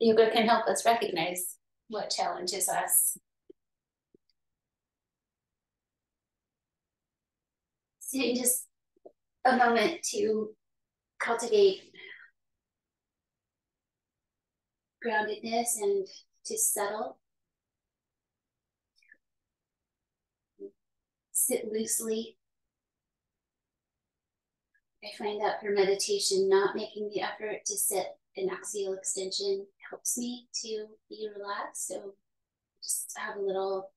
yoga can help us recognize what challenges us. So just a moment to cultivate groundedness and to settle. Sit loosely. I find that for meditation, not making the effort to sit in axial extension helps me to be relaxed. So just have a little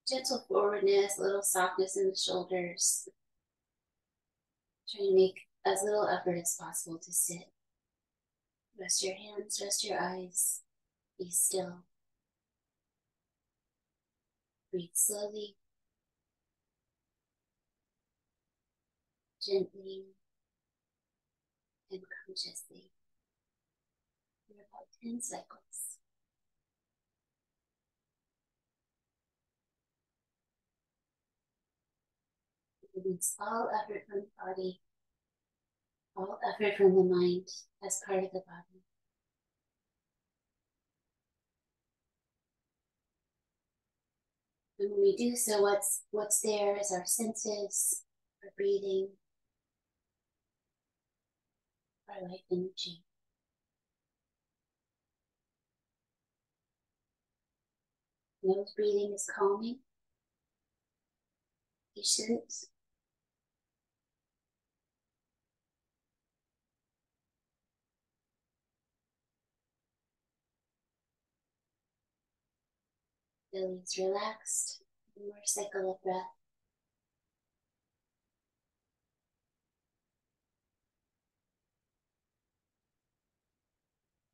gentle forwardness, a little softness in the shoulders. Trying to make as little effort as possible to sit. Rest your hands, rest your eyes, be still. Breathe slowly, gently, and consciously for about 10 cycles. Release all effort from the body, all effort from the mind as part of the body. And when we do so, what's there is our senses, our breathing, our life energy. Nose breathing is calming, patient. Belly is relaxed. One more cycle of breath.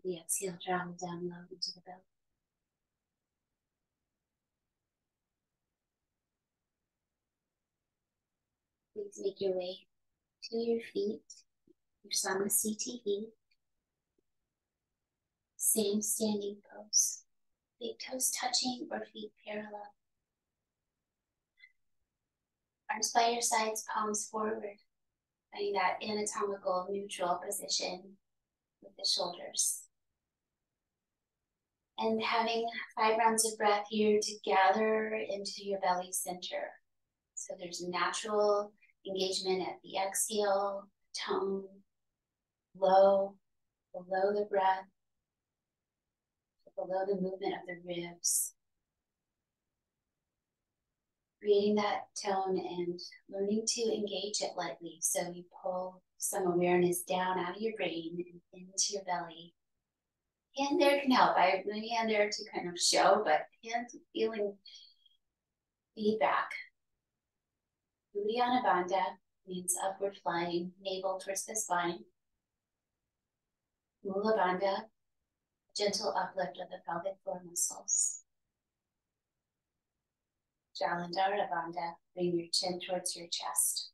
The exhale travel down low into the belly. Please make your way to your feet, your Samasthiti feet. Same standing pose. Big toes touching or feet parallel. Arms by your sides, palms forward. Finding that anatomical neutral position with the shoulders. And having 5 rounds of breath here to gather into your belly center. So there's natural engagement at the exhale, tone, low, below the breath, below the movement of the ribs. Creating that tone and learning to engage it lightly. So you pull some awareness down out of your brain and into your belly. Hand there can help. I have my hand there to kind of show, but hands feeling feedback. Uddiyana Bandha means upward flying, navel towards the spine. Mula Bandha, gentle uplift of the pelvic floor muscles. Jalandhara Bandha, bring your chin towards your chest.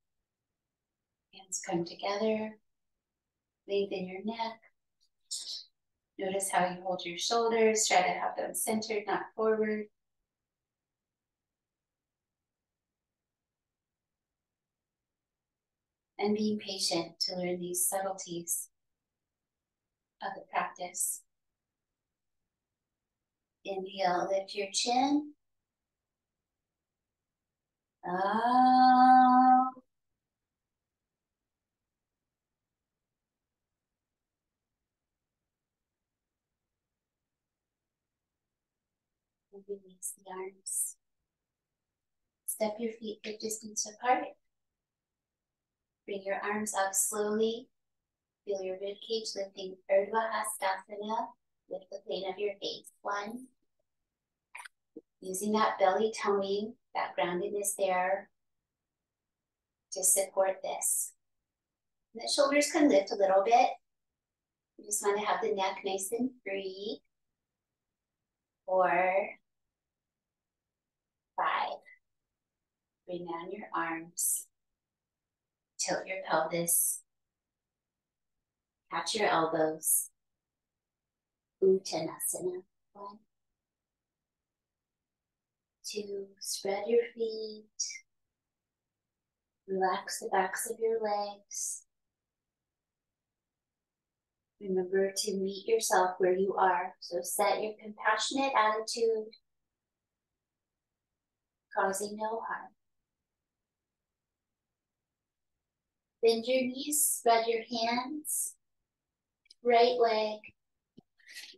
Hands come together, lengthen your neck. Notice how you hold your shoulders, try to have them centered, not forward. And being patient to learn these subtleties of the practice. Inhale, lift your chin. Up. And release the arms. Step your feet a distance apart. Bring your arms up slowly. Feel your rib cage lifting. Urdhva Hastasana. Lift the plane of your face. 1. Using that belly toning, that groundedness there to support this. And the shoulders can lift a little bit. You just want to have the neck nice and free. 4, 5. Bring down your arms. Tilt your pelvis. Catch your elbows. Uttanasana. 1, 2. Spread your feet. Relax the backs of your legs. Remember to meet yourself where you are. So set your compassionate attitude, causing no harm. Bend your knees, spread your hands, right leg,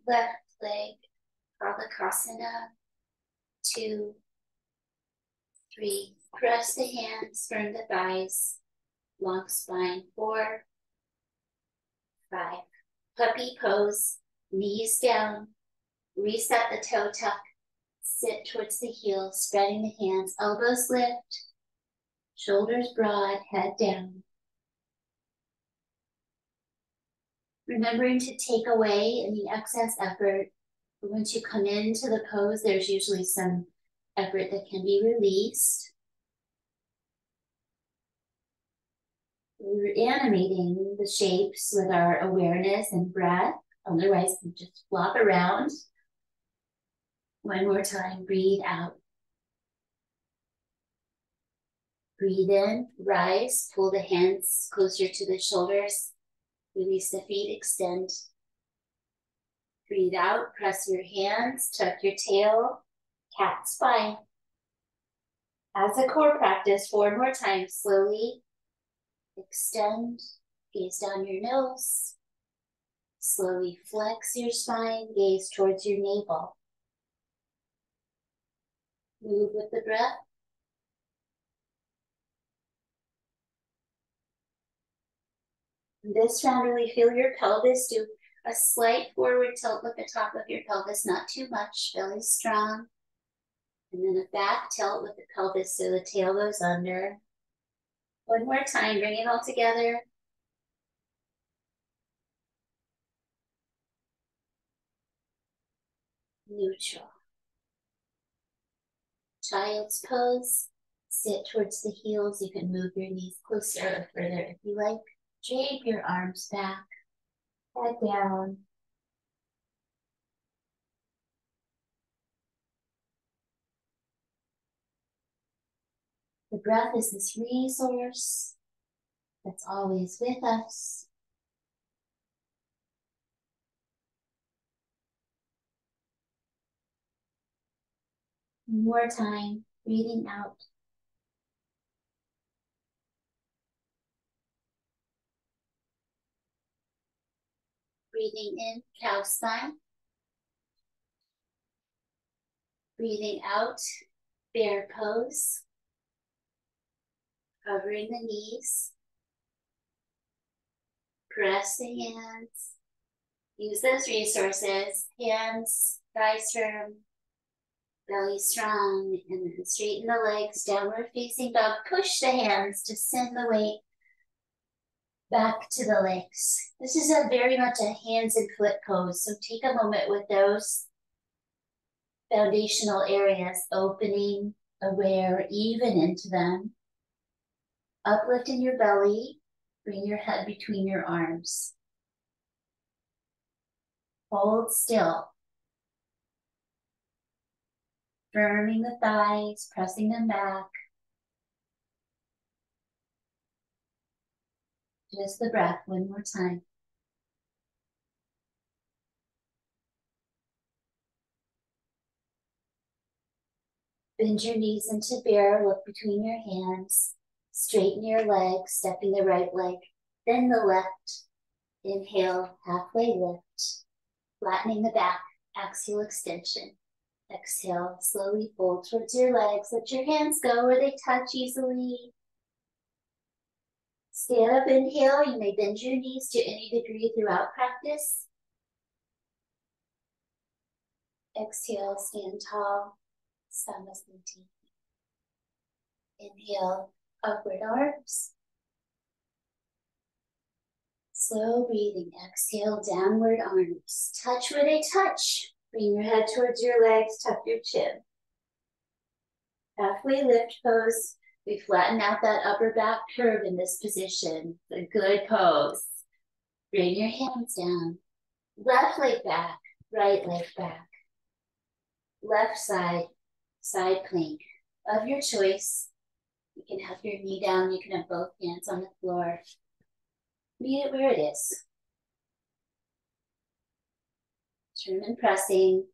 left leg, Prabhakasana, 2, 3. Press the hands, firm the thighs, long spine, 4, 5. Puppy pose, knees down, reset the toe tuck, sit towards the heels, spreading the hands, elbows lift, shoulders broad, head down. Remembering to take away any excess effort. Once you come into the pose, there's usually some effort that can be released. We're animating the shapes with our awareness and breath. Otherwise, we just flop around. One more time, breathe out. Breathe in, rise, pull the hands closer to the shoulders. Release the feet, extend. Breathe out, press your hands, tuck your tail, cat spine. As a core practice, 4 more times, slowly extend, gaze down your nose. Slowly flex your spine, gaze towards your navel. Move with the breath. This round, really feel your pelvis do a slight forward tilt with the top of your pelvis, not too much, belly strong. And then a back tilt with the pelvis so the tail goes under. One more time, bring it all together. Neutral. Child's pose. Sit towards the heels. You can move your knees closer or further if you like. Drape your arms back. Head down. The breath is this resource that's always with us. One more time, breathing out. Breathing in, cow spine. Breathing out, bear pose. Covering the knees. Press the hands. Use those resources. Hands, thighs firm, belly strong, and then straighten the legs, downward facing dog. Push the hands to send the weight back to the legs. This is very much a hands and foot pose, so take a moment with those foundational areas, opening, aware, even into them. Uplift in your belly, bring your head between your arms. Hold still. Firming the thighs, pressing them back. Just the breath, one more time. Bend your knees into bear, look between your hands. Straighten your legs, stepping the right leg, then the left. Inhale, halfway lift. Flattening the back, axial extension. Exhale, slowly fold towards your legs. Let your hands go where they touch easily. Stand up, inhale. You may bend your knees to any degree throughout practice. Exhale, stand tall, Samasthiti. Inhale, upward arms. Slow breathing, exhale, downward arms. Touch where they touch. Bring your head towards your legs, tuck your chin. Halfway lift pose. We flatten out that upper back curve in this position. A good pose. Bring your hands down. Left leg back, right leg back. Left side, side plank. Of your choice. You can have your knee down. You can have both hands on the floor. Meet it where it is. Turn and pressing.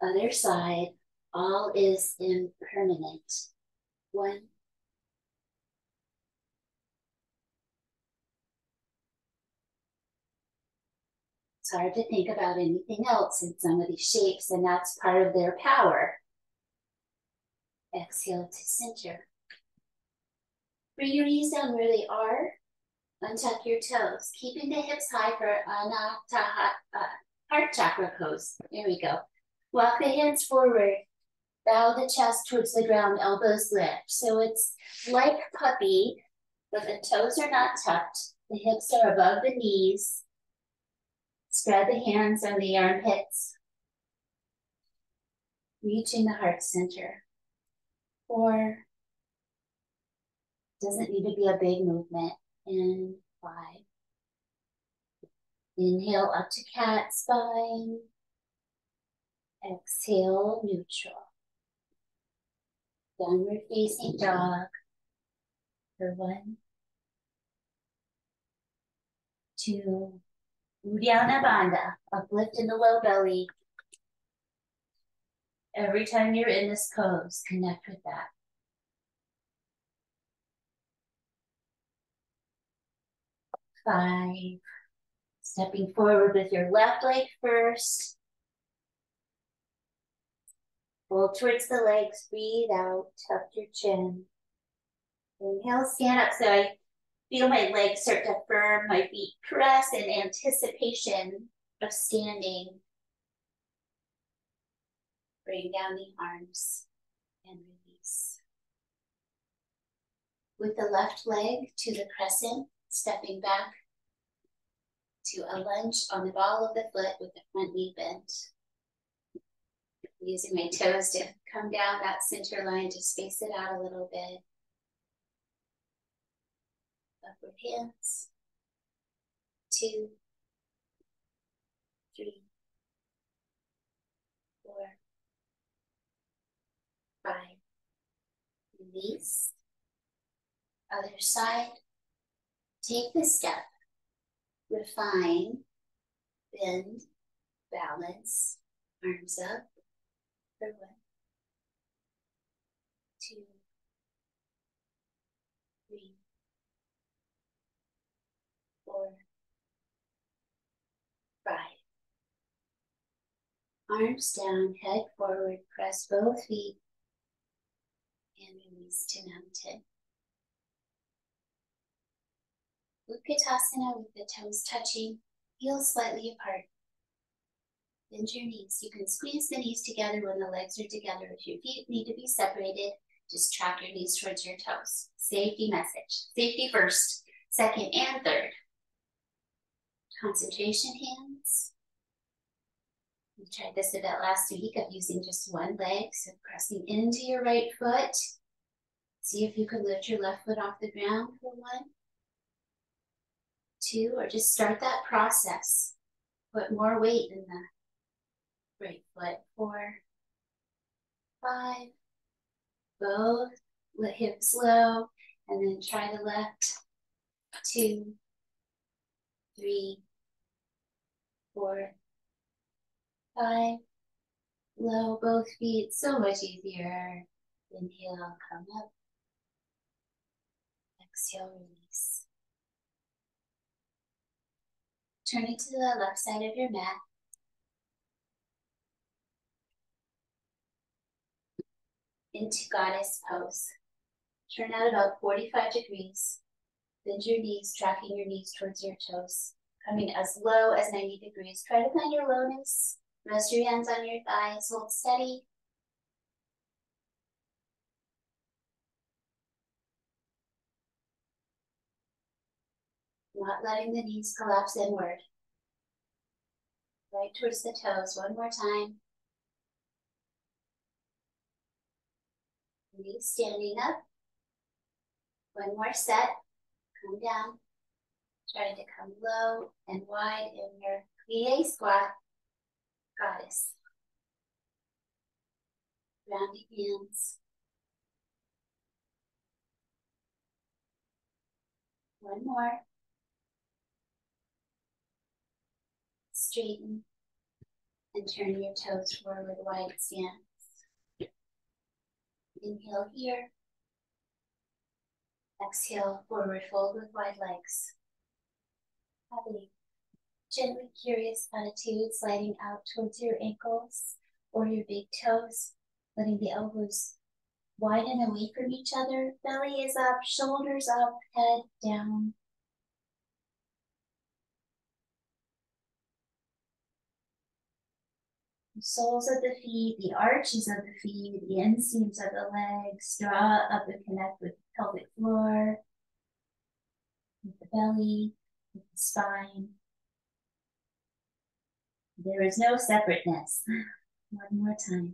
Other side. All is impermanent. 1. It's hard to think about anything else in some of these shapes, and that's part of their power. Exhale to center. Bring your knees down where they are. Untuck your toes, keeping the hips high for heart chakra pose. There we go. Walk the hands forward. Bow the chest towards the ground, elbows lift. So it's like puppy, but the toes are not tucked. The hips are above the knees. Spread the hands on the armpits. Reaching the heart center. 4. Doesn't need to be a big movement. And 5. Inhale up to cat spine. Exhale, neutral. Downward facing dog. For 1, 2. Uddiyana Bandha. Uplift in the low belly. Every time you're in this pose, connect with that. 5. Stepping forward with your left leg first. Pull towards the legs, breathe out, tuck your chin. Inhale, stand up. So I feel my legs start to firm, my feet press in anticipation of standing. Bring down the arms and release. With the left leg to the crescent, stepping back to a lunge on the ball of the foot with the front knee bent. Using my toes to come down that center line to space it out a little bit. Upward hands. 2, 3, 4, 5. Release. Other side. Take the step. Refine. Bend. Balance. Arms up. For 1, 2, 3, 4, 5. Arms down, head forward, press both feet, and release to mountain. Utkatasana with the toes touching, heels slightly apart. Bend your knees. You can squeeze the knees together when the legs are together. If your feet need to be separated, just track your knees towards your toes. Safety message. Safety first, second, and third. Concentration hands. We tried this a bit last week of using just one leg, so pressing into your right foot. See if you can lift your left foot off the ground for 1, 2, or just start that process. Put more weight in the right foot. 4, 5. Both hips low, and then try the left. 2, 3, 4, 5. Low, both feet, so much easier. Inhale, come up. Exhale, release. Turning to the left side of your mat. Into goddess pose. Turn out about 45 degrees. Bend your knees, tracking your knees towards your toes. Coming as low as 90 degrees. Try to find your lowness. Rest your hands on your thighs. Hold steady. Not letting the knees collapse inward. Right towards the toes. One more time. Knees standing up. One more set. Come down. Trying to come low and wide in your plie squat. Goddess. Grounding hands. One more. straighten and turn your toes forward, wide stance. Inhale here. Exhale, forward fold with wide legs. Have a gently curious attitude, sliding out towards your ankles or your big toes, letting the elbows widen away from each other. Belly is up, shoulders up, head down. The soles of the feet, the arches of the feet, the inseams of the legs, draw up and connect with the pelvic floor, with the belly, with the spine. There is no separateness. One more time.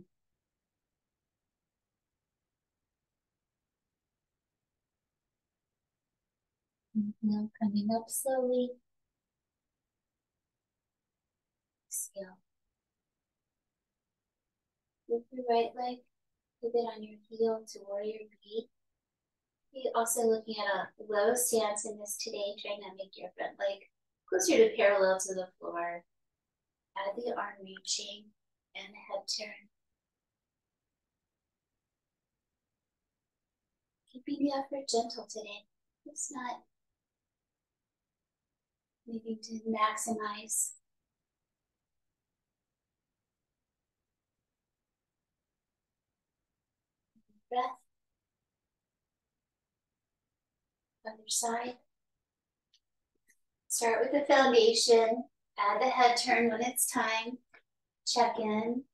Inhale, coming up slowly. Exhale. With your right leg, pivot on your heel to warrior B. You're also looking at a low stance in this today, trying to make your front leg closer to parallel to the floor. Add the arm reaching and head turn. Keeping the effort gentle today. It's not needing to maximize. Breath. Other side. Start with the foundation. Add the head turn when it's time. Check in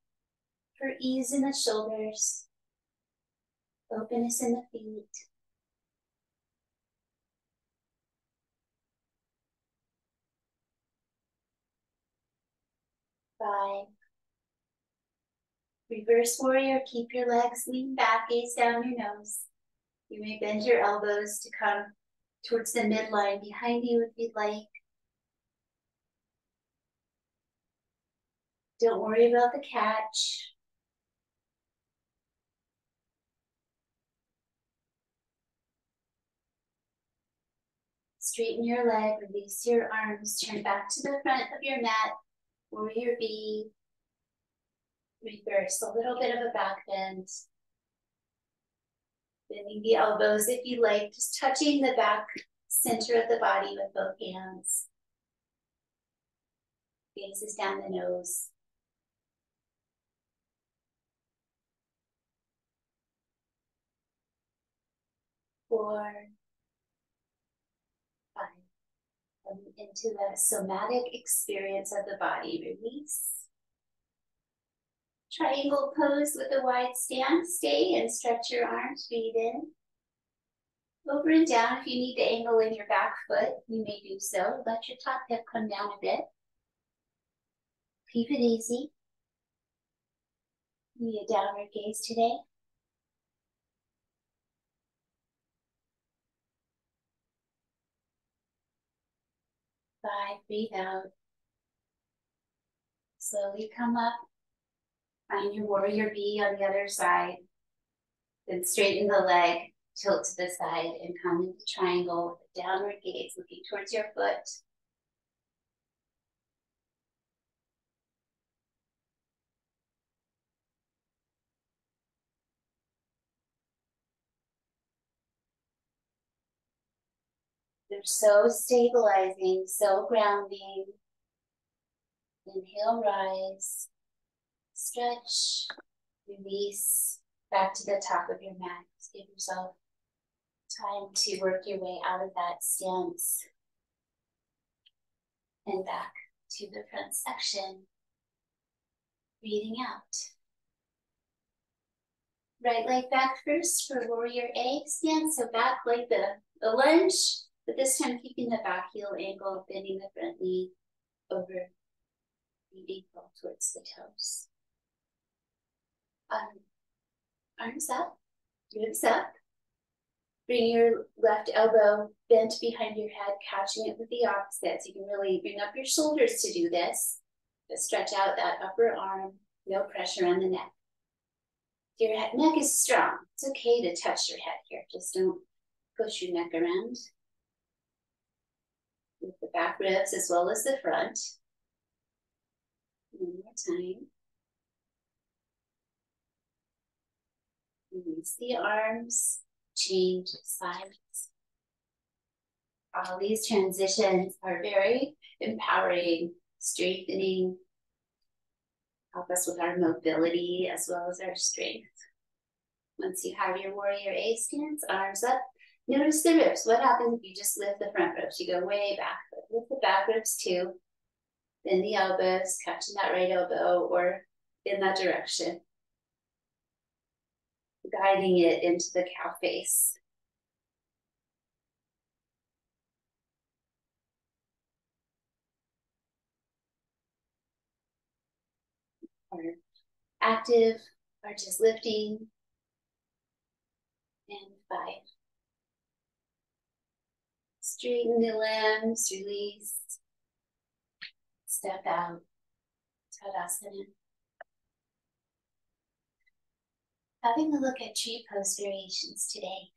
for ease in the shoulders. Openness in the feet. 5. Reverse warrior, keep your legs lean back, gaze down your nose. You may bend your elbows to come towards the midline behind you if you'd like. Don't worry about the catch. Straighten your leg, release your arms, turn back to the front of your mat, warrior B. Reverse, a little bit of a back bend. Bending the elbows if you like, just touching the back center of the body with both hands. Gaze is down the nose. 4, 5. Come into that somatic experience of the body. Release. Triangle pose with a wide stance. Stay and stretch your arms. Breathe in. Over and down. If you need to angle in your back foot, you may do so. Let your top hip come down a bit. Keep it easy. Need a downward gaze today. 5, breathe out. Slowly come up. Find your warrior B on the other side. Then straighten the leg, tilt to the side, and come into triangle with a downward gaze, looking towards your foot. They're so stabilizing, so grounding. Inhale, rise. Stretch, release, back to the top of your mat. Just give yourself time to work your way out of that stance and back to the front section. Breathing out. Right leg back first for warrior A stand. So back like the lunge, but this time keeping the back heel angle, bending the front knee over the ankle towards the toes. Arms up, ribs up. Bring your left elbow bent behind your head, catching it with the opposite. So you can really bring up your shoulders to do this. But stretch out that upper arm, no pressure on the neck. If your neck is strong, it's okay to touch your head here. Just don't push your neck around. With the back ribs as well as the front. One more time. Release the arms, change sides. All these transitions are very empowering, strengthening, help us with our mobility as well as our strength. Once you have your warrior A stance, arms up, notice the ribs. What happens if you just lift the front ribs? You go way back, but lift the back ribs too. Bend the elbows, catching that right elbow or in that direction. Guiding it into the cow face. Or active, or just lifting. And 5. Straighten the limbs, release. Step out. Tadasana. Having a look at tree pose variations today.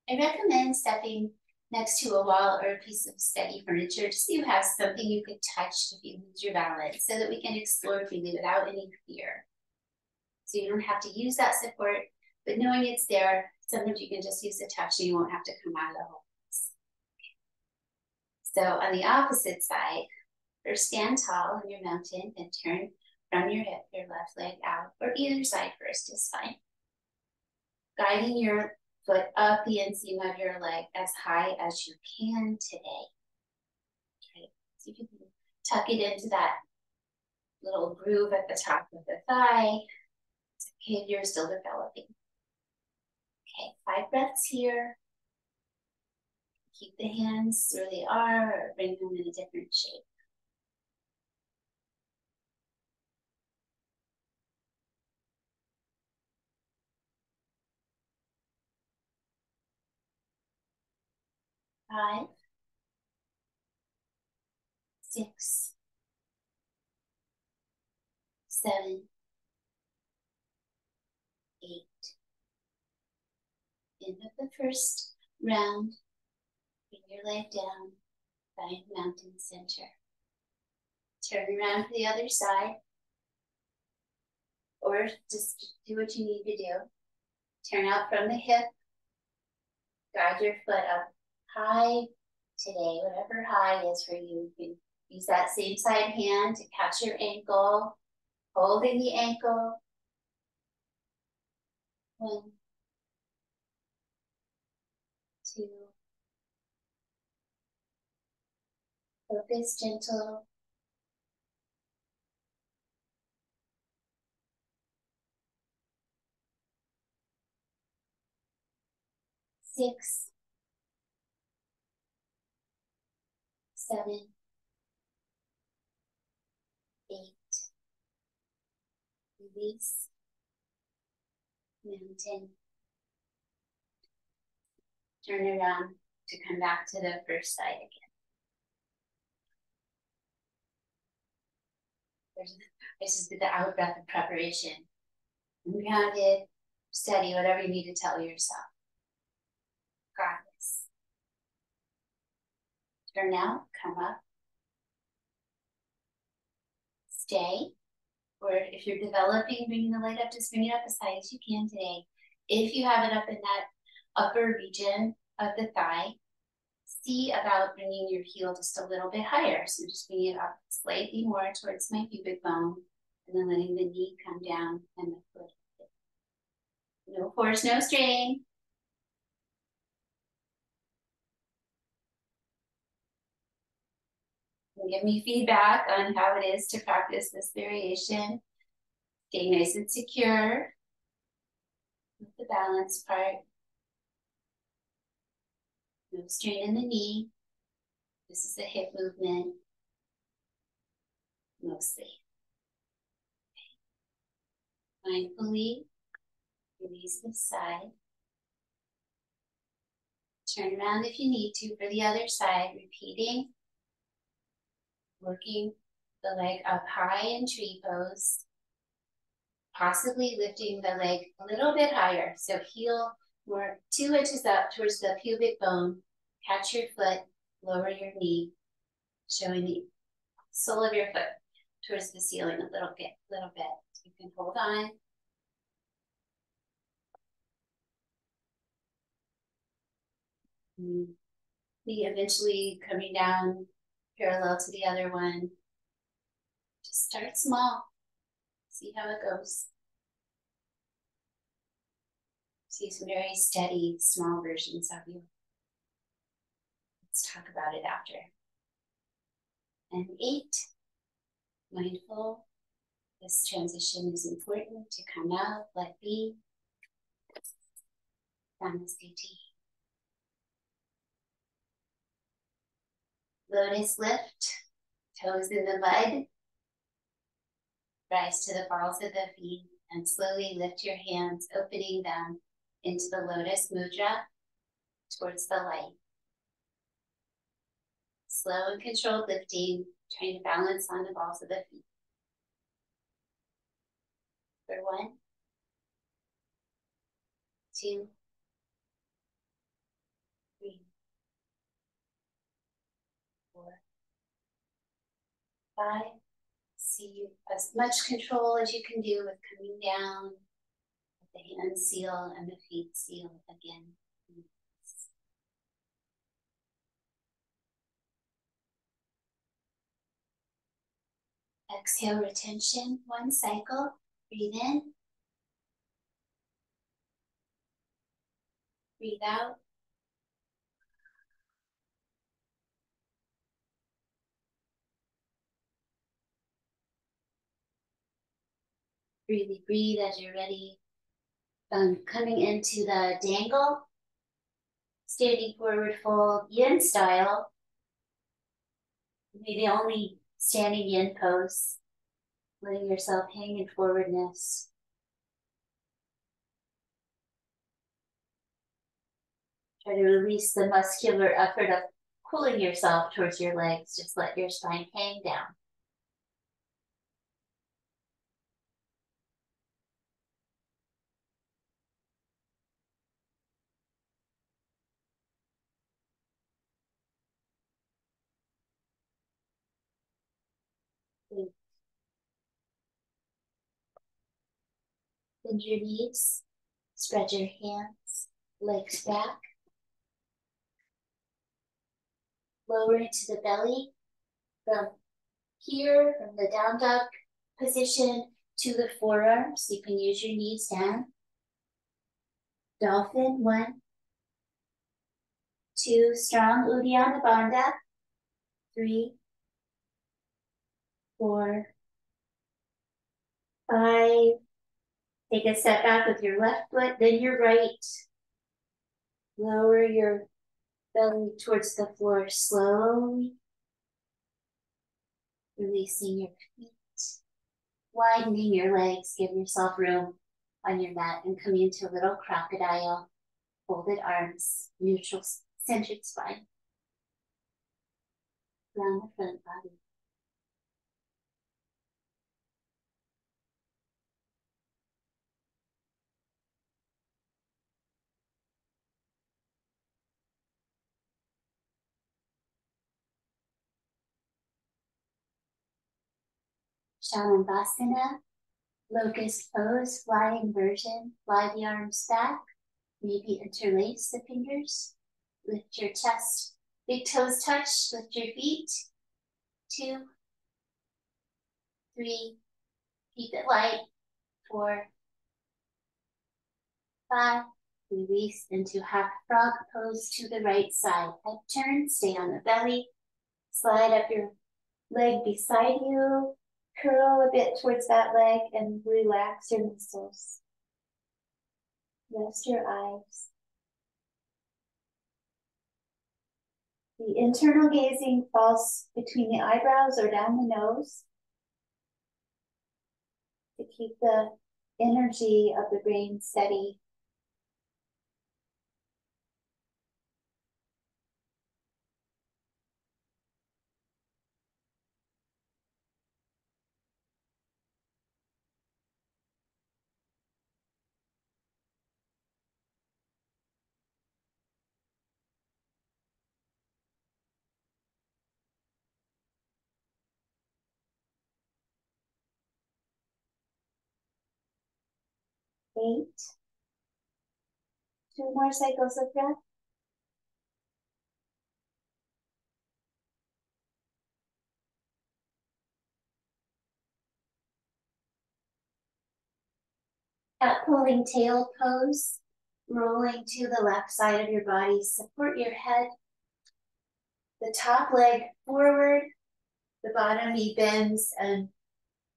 I recommend stepping next to a wall or a piece of steady furniture just so you have something you can touch if you lose your balance, so that we can explore freely without any fear. So you don't have to use that support, but knowing it's there, sometimes you can just use the touch and you won't have to come out of the hole. So on the opposite side, first stand tall on your mountain and turn from your hip, your left leg out, or either side first is fine. Guiding your foot up the inseam of your leg as high as you can today. Okay, so you can tuck it into that little groove at the top of the thigh. It's okay if you're still developing. Okay, 5 breaths here. Keep the hands where they are or bring them in a different shape. Five, 6, 7, 8. End of the first round. Bring your leg down. Find mountain center. Turn around to the other side. Or just do what you need to do. Turn out from the hip. Guide your foot up high today, whatever high is for you. You can use that same side hand to catch your ankle, holding the ankle. 1, 2. Focus, gentle. 6, 7, 8. Release. Mountain. Turn around to come back to the first side again. This is the out breath of preparation. Grounded, steady, whatever you need to tell yourself. Got this. Turn out, come up. Stay. Or if you're developing, bringing the leg up, just bring it up as high as you can today. If you have it up in that upper region of the thigh, see about bringing your heel just a little bit higher. So just bring it up slightly more towards my pubic bone, and then letting the knee come down and the foot. No force, no strain. Give me feedback on how it is to practice this variation. Stay nice and secure with the balance part. No strain in the knee. This is a hip movement, mostly. Okay. Mindfully release this side. Turn around if you need to for the other side, repeating. Working the leg up high in tree pose. Possibly lifting the leg a little bit higher. So heel more 2 inches up towards the pubic bone. Catch your foot, lower your knee, showing the sole of your foot towards the ceiling a little bit. You can hold on. Be eventually coming down parallel to the other one. Just start small. See how it goes. See some very steady, small versions of you. Let's talk about it after. And 8, mindful. This transition is important to come out, let be. Namaste. Lotus lift, toes in the mud. Rise to the balls of the feet and slowly lift your hands, opening them into the lotus mudra towards the light. Slow and controlled lifting, trying to balance on the balls of the feet. For 1, 2, 3, 4, 5. See as much control as you can do with coming down. The hands seal and the feet seal again. Exhale, retention, 1 cycle. Breathe in. Breathe out. Really breathe as you're ready. Coming into the dangle. Standing forward fold, yin style. Maybe the only standing yin pose. Letting yourself hang in forwardness. Try to release the muscular effort of pulling yourself towards your legs. Just let your spine hang down. Bend your knees. Spread your hands. Legs back. Lower into the belly. From here, from the down dog position to the forearms, you can use your knees down. Dolphin, 1, 2, strong Uddiyana Bandha, 3, 4, 5. Take a step back with your left foot, then your right. Lower your belly towards the floor slowly. Releasing your feet. Widening your legs, give yourself room on your mat and come into a little crocodile. Folded arms, neutral centered spine. Round the front body. Shalabhasana, locust pose, flying version. Fly the arms back. Maybe interlace the fingers. Lift your chest. Big toes touch. Lift your feet. 2, 3. Keep it light. 4, 5. Release into half frog pose to the right side. Head turn. Stay on the belly. Slide up your leg beside you. Curl a bit towards that leg and relax your muscles. Rest your eyes. The internal gazing falls between the eyebrows or down the nose to keep the energy of the brain steady. 8. 2 more cycles of breath. At pulling tail pose, rolling to the left side of your body, support your head, the top leg forward, the bottom knee bends, and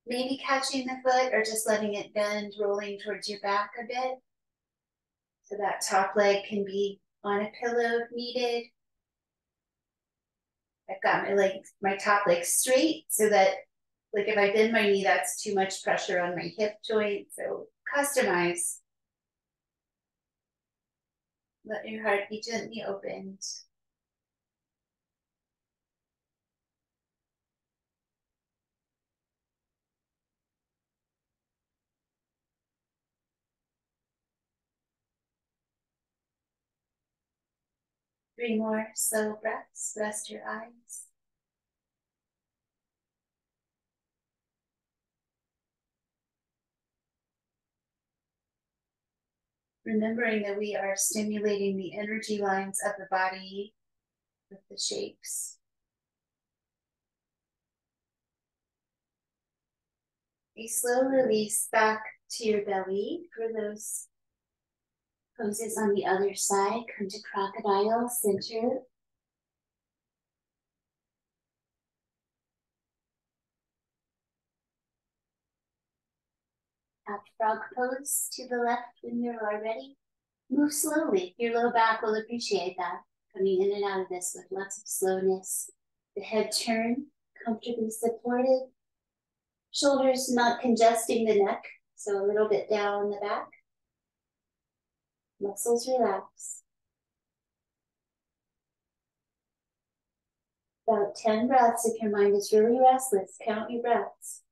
maybe catching the foot or just letting it bend, rolling towards your back a bit. So that top leg can be on a pillow if needed. I've got my top leg straight so that like if I bend my knee, that's too much pressure on my hip joint. So customize. Let your heart be gently opened. Three more slow breaths. Rest your eyes. Remembering that we are stimulating the energy lines of the body with the shapes. A slow release back to your belly for those poses on the other side. Come to crocodile, center. At frog pose to the left when you are ready. Move slowly. Your low back will appreciate that. Coming in and out of this with lots of slowness. The head turn, comfortably supported. Shoulders not congesting the neck, so a little bit down the back. Muscles relax. About 10 breaths if your mind is really restless. Count your breaths.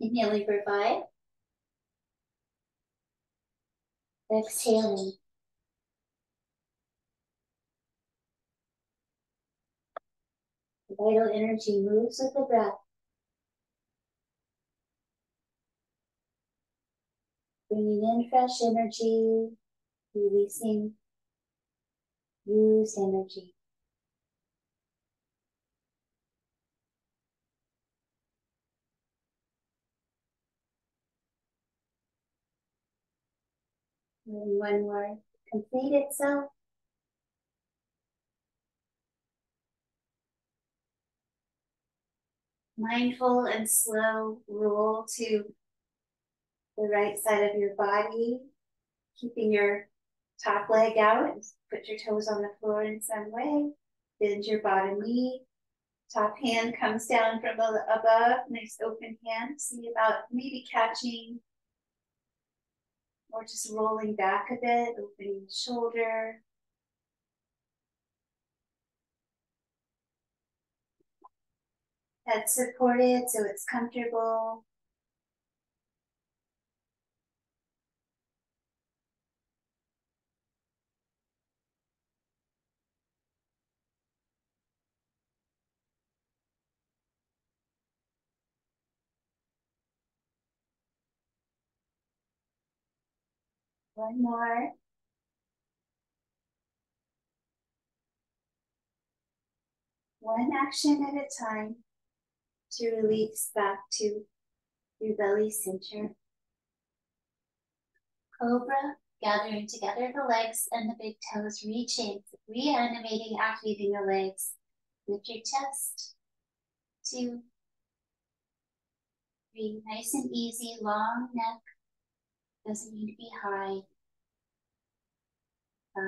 Inhaling for 5. Exhaling. The vital energy moves with the breath. Bringing in fresh energy, releasing used energy. When one more complete itself, mindful and slow roll to the right side of your body, keeping your top leg out. Put your toes on the floor in some way. Bend your bottom knee. Top hand comes down from above. Nice open hand. See about maybe catching or just rolling back a bit, opening the shoulder. Head supported so it's comfortable. One more. One action at a time to release back to your belly center. Cobra, gathering together the legs and the big toes, reaching, reanimating, activating the legs. Lift your chest. 2, 3, nice and easy, long neck. Doesn't need to be high. 5.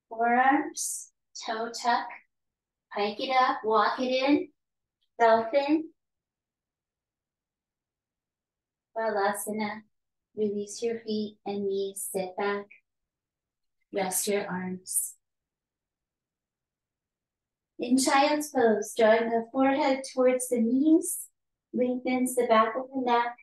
Forearms, toe tuck, pike it up, walk it in, dolphin. Balasana, release your feet and knees, sit back, rest your arms. In child's pose, drawing the forehead towards the knees, lengthens the back of the neck.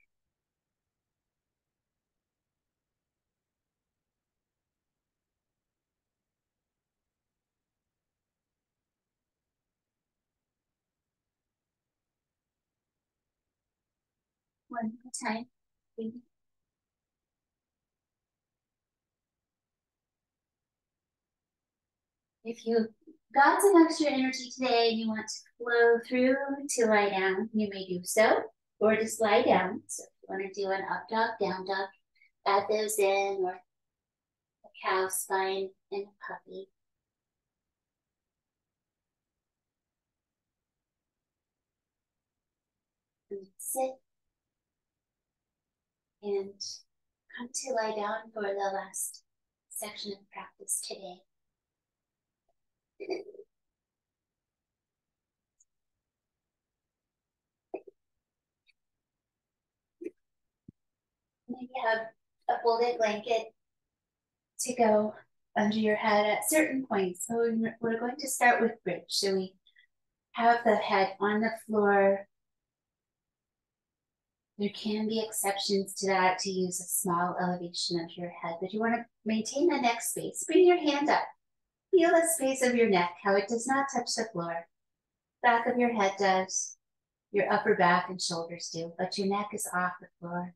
One more time. If you got some extra energy today and you want to flow through to lie down, you may do so, or just lie down. So if you want to do an up dog, down dog, add those in, or a cow spine and a puppy. And sit and come to lie down for the last section of practice today. Maybe have a folded blanket to go under your head at certain points. So we're going to start with bridge. So we have the head on the floor. There can be exceptions to that to use a small elevation of your head, but you want to maintain the neck space. Bring your hand up. Feel the space of your neck, how it does not touch the floor. Back of your head does, your upper back and shoulders do, but your neck is off the floor.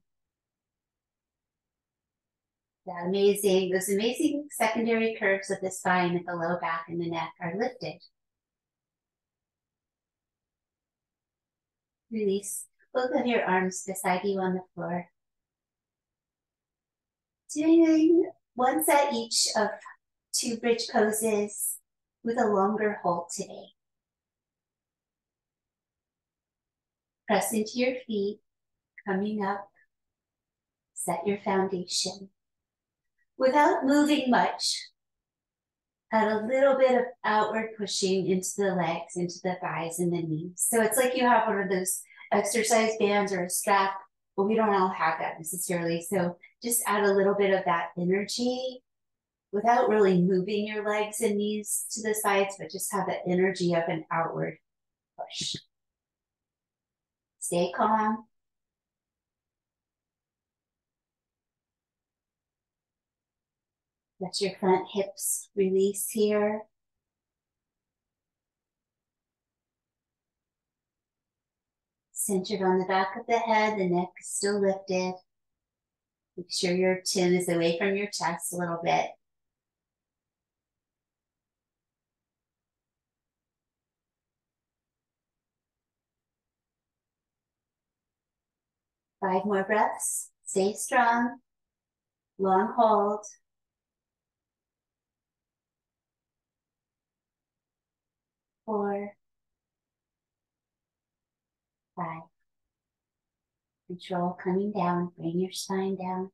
That amazing, those amazing secondary curves of the spine at the low back and the neck are lifted. Release both of your arms beside you on the floor. Doing one set each of 2 bridge poses with a longer hold today. Press into your feet, coming up, set your foundation. Without moving much, add a little bit of outward pushing into the legs, into the thighs and the knees. So it's like you have one of those exercise bands or a strap, but we don't all have that necessarily. So just add a little bit of that energy without really moving your legs and knees to the sides, but just have the energy of an outward push. Stay calm. Let your front hips release here. Centered on the back of the head, the neck is still lifted. Make sure your chin is away from your chest a little bit. Five more breaths. Stay strong. Long hold. 4, 5. Control coming down. Bring your spine down.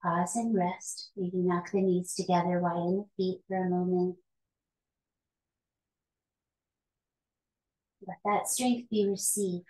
Pause and rest. Maybe knock the knees together, widen the feet for a moment. Let that strength be received.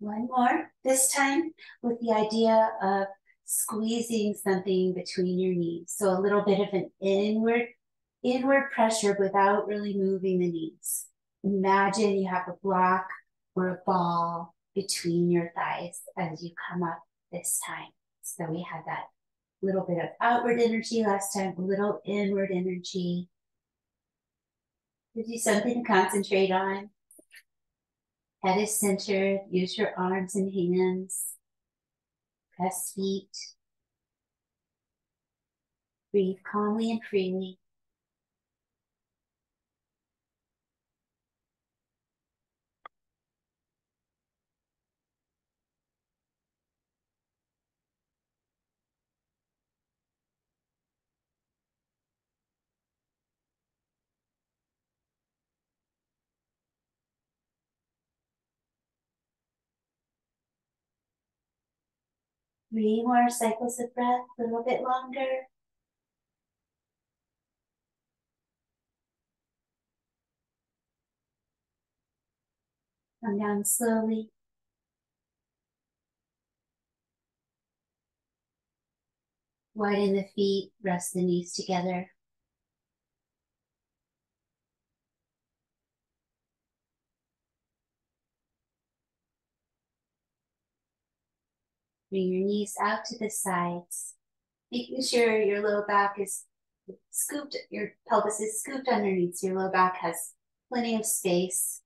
One more, this time with the idea of squeezing something between your knees. So a little bit of an inward pressure without really moving the knees. Imagine you have a block or a ball between your thighs as you come up this time. So we had that little bit of outward energy last time, a little inward energy. Gives you something to concentrate on. Head is centered. Use your arms and hands. Press feet. Breathe calmly and freely. Three more cycles of breath, a little bit longer. Come down slowly. Widen the feet, rest the knees together. Bring your knees out to the sides, making sure your low back is scooped, your pelvis is scooped underneath, your low back has plenty of space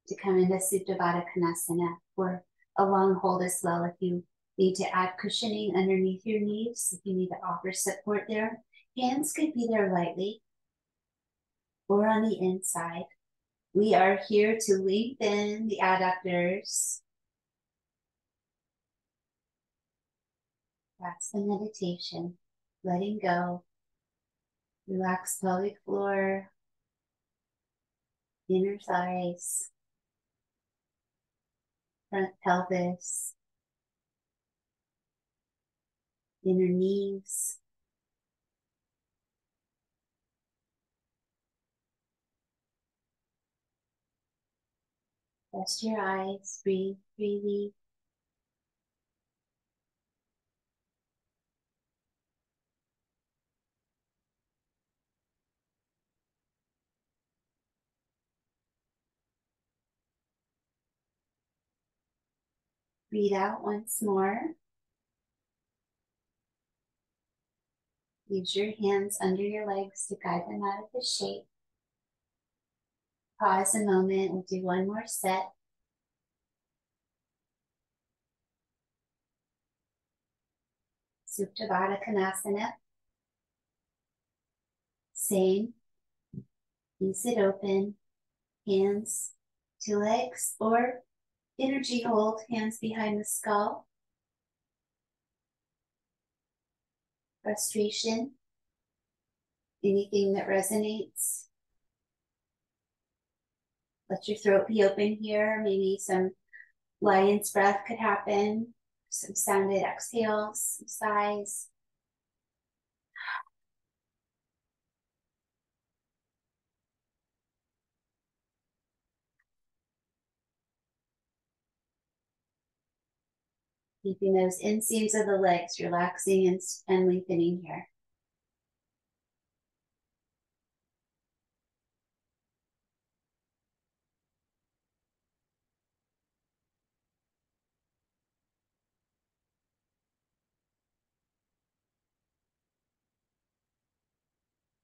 to come into Supta Baddha Konasana for a long hold as well. If you need to add cushioning underneath your knees, if you need to offer support there, hands could be there lightly or on the inside. We are here to lengthen the adductors. That's the meditation. Letting go. Relax pelvic floor, inner thighs, front pelvis, inner knees. Rest your eyes, breathe freely. Breathe out once more. Use your hands under your legs to guide them out of the shape. Pause a moment. We'll do one more set. Supta Baddha Konasana. Same. Ease it open. Hands to legs or energy hold, hands behind the skull. Frustration. Anything that resonates. Let your throat be open here. Maybe some lion's breath could happen. Some sounded exhales, some sighs. Keeping those inseams of the legs relaxing and lengthening here.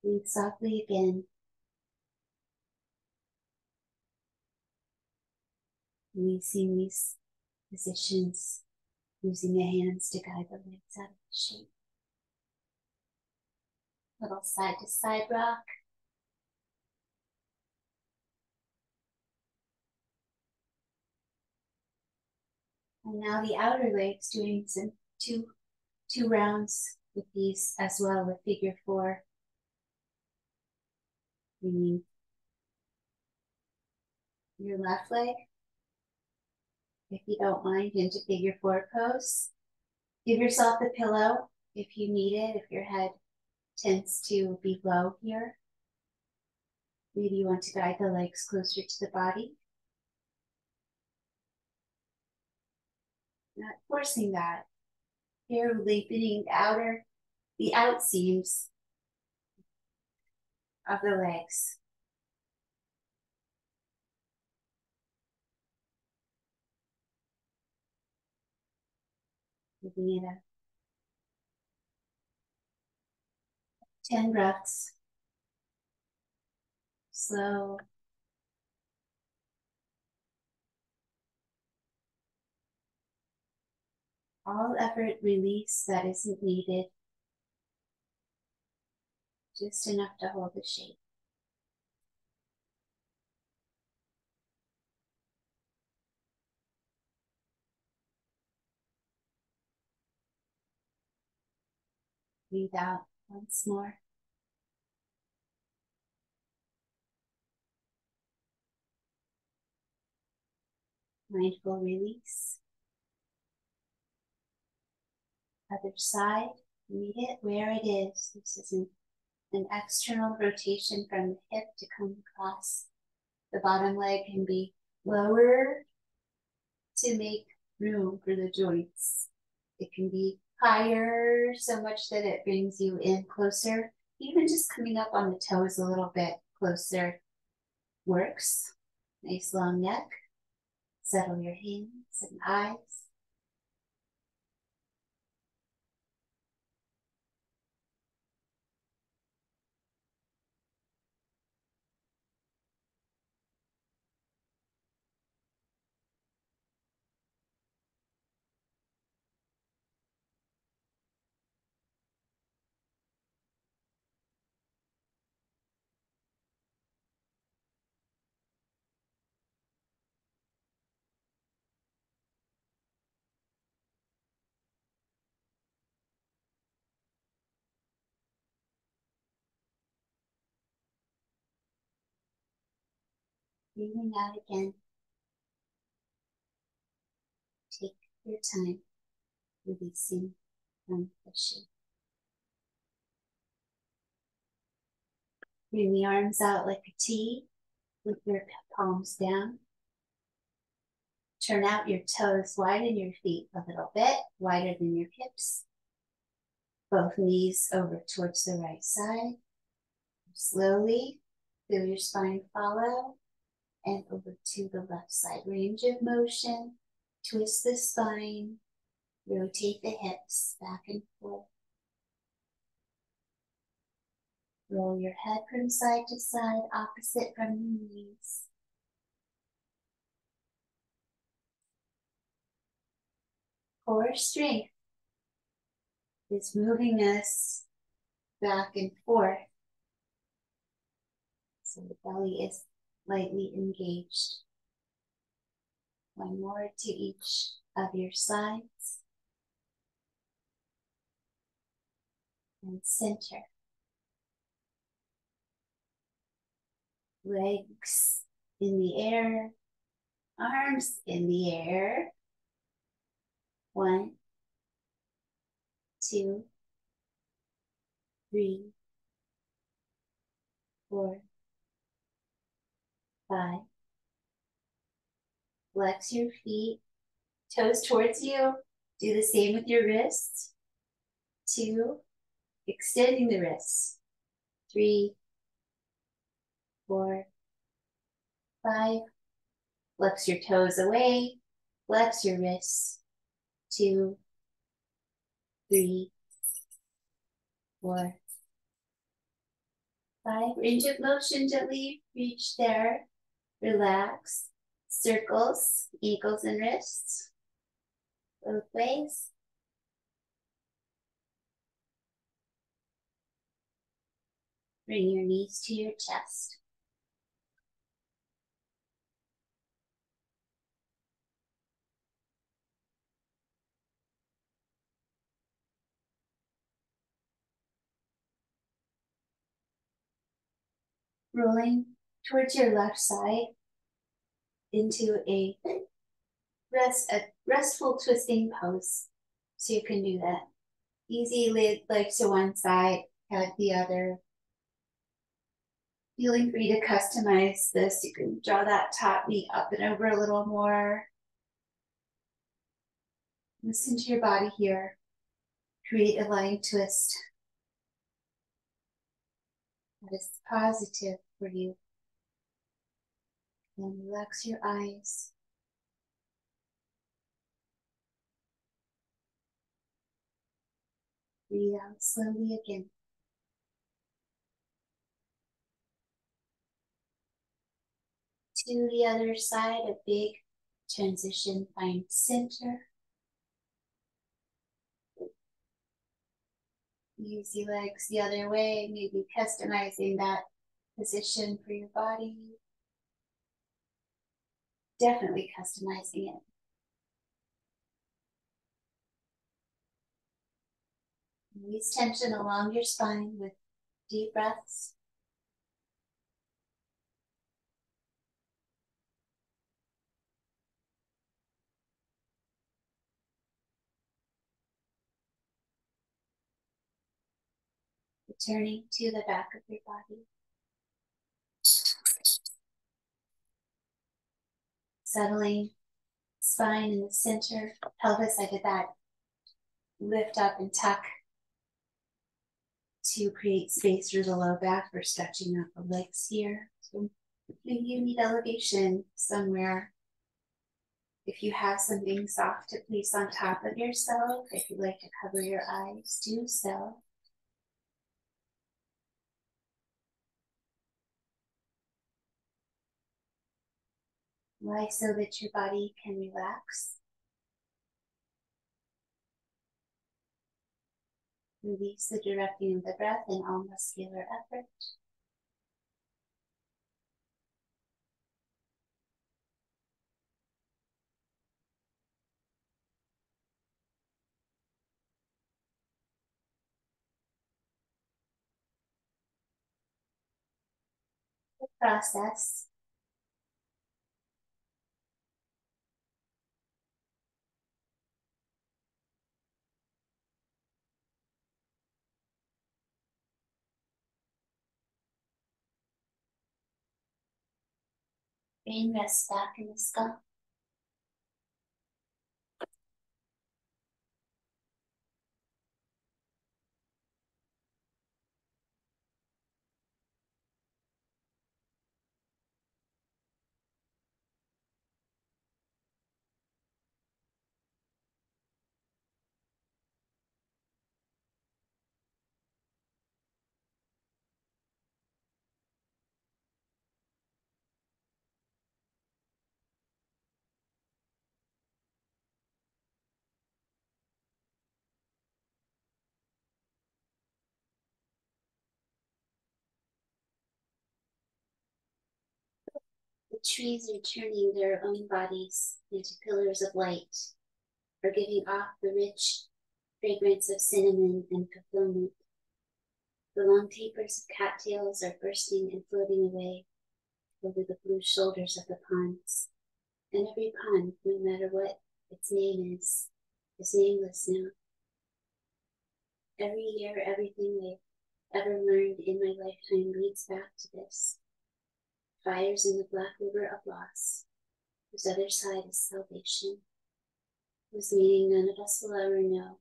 Breathe softly again. Releasing these positions, using the hands to guide the legs out of the shape. Little side to side rock. And now the outer legs, doing some two rounds with these as well with figure 4. Bringing your left leg, if you don't mind, into figure 4 pose. Give yourself the pillow if you need it, if your head tends to be low here. Maybe you want to guide the legs closer to the body. Not forcing that. Here, lengthening the out seams of the legs. Giving it a 10 breaths. Slow. All effort release that isn't needed. Just enough to hold the shape. Breathe out once more. Mindful release. Other side, meet it where it is. This is an external rotation from the hip to come across. The bottom leg can be lower to make room for the joints. It can be higher so much that it brings you in closer. Even just coming up on the toes a little bit closer works. Nice long neck. Settle your hands and eyes. Breathing out again. Take your time releasing from pushing. Bring the arms out like a T with your palms down. Turn out your toes, widen your feet a little bit, wider than your hips. Both knees over towards the right side. Slowly, feel your spine follow and over to the left side. Range of motion, twist the spine, rotate the hips back and forth. Roll your head from side to side, opposite from your knees. Core strength is moving us back and forth. So the belly is lightly engaged. One more to each of your sides. And center. Legs in the air, arms in the air. 1, 2, 3, 4, 5. Flex your feet, toes towards you. Do the same with your wrists. 2, extending the wrists. 3, 4, 5. Flex your toes away. Flex your wrists. 2, 3, 4, 5. Range of motion, gently reach there. Relax. Circles, ankles and wrists. Both ways. Bring your knees to your chest. Rolling towards your left side into a restful twisting pose. So you can do that. Easy legs to one side, head the other. Feeling free to customize this. You can draw that top knee up and over a little more. Listen to your body here. Create a lying twist that is positive for you. And relax your eyes. Breathe out slowly again. To the other side, a big transition. Find center. Use your legs the other way, maybe customizing that position for your body. Definitely customizing it. Release tension along your spine with deep breaths. Returning to the back of your body. Settling spine in the center, pelvis. I did that lift up and tuck to create space through the low back for stretching out the legs here. So maybe you need elevation somewhere. If you have something soft to place on top of yourself, if you'd like to cover your eyes, do so. Lie so that your body can relax. Release the directing of the breath and all muscular effort. The process Brain rests back in the skull. The trees are turning their own bodies into pillars of light, or giving off the rich fragrance of cinnamon and fulfillment. The long tapers of cattails are bursting and floating away over the blue shoulders of the ponds. And every pond, no matter what its name is nameless now. Every year, everything I've ever learned in my lifetime leads back to this. Fires in the black river of loss, whose other side is salvation, whose meaning none of us will ever know.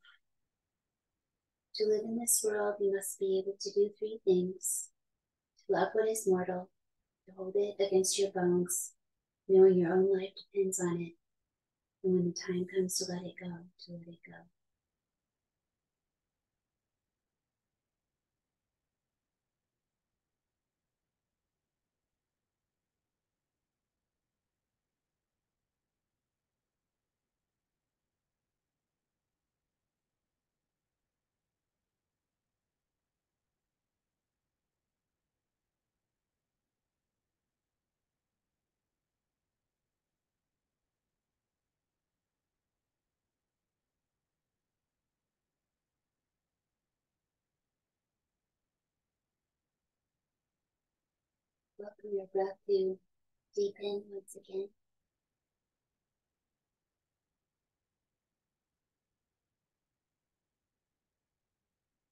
To live in this world, we must be able to do three things: to love what is mortal, to hold it against your bones, knowing your own life depends on it, and when the time comes to let it go, to let it go. Welcome your breath to deepen once again.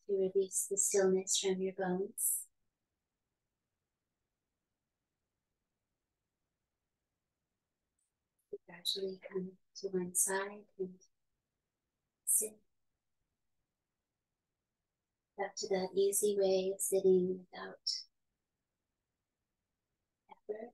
To release the stillness from your bones. To gradually come to one side and sit back to that easy way of sitting without effort.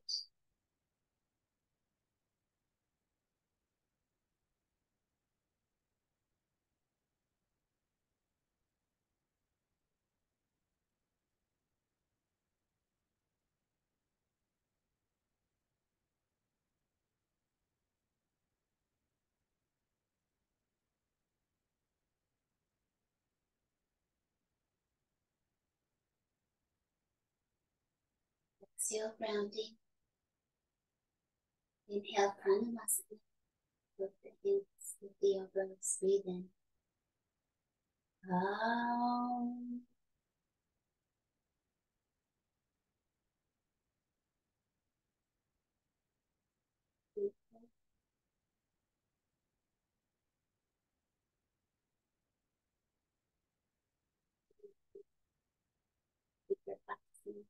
Exhale, grounding. Inhale, Pranamasana. Lift the hands, lift the elbows, breathe in. Keep your practicing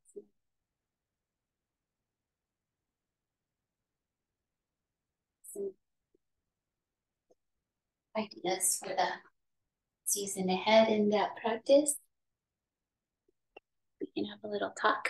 some ideas for the season ahead in that practice. We can have a little talk.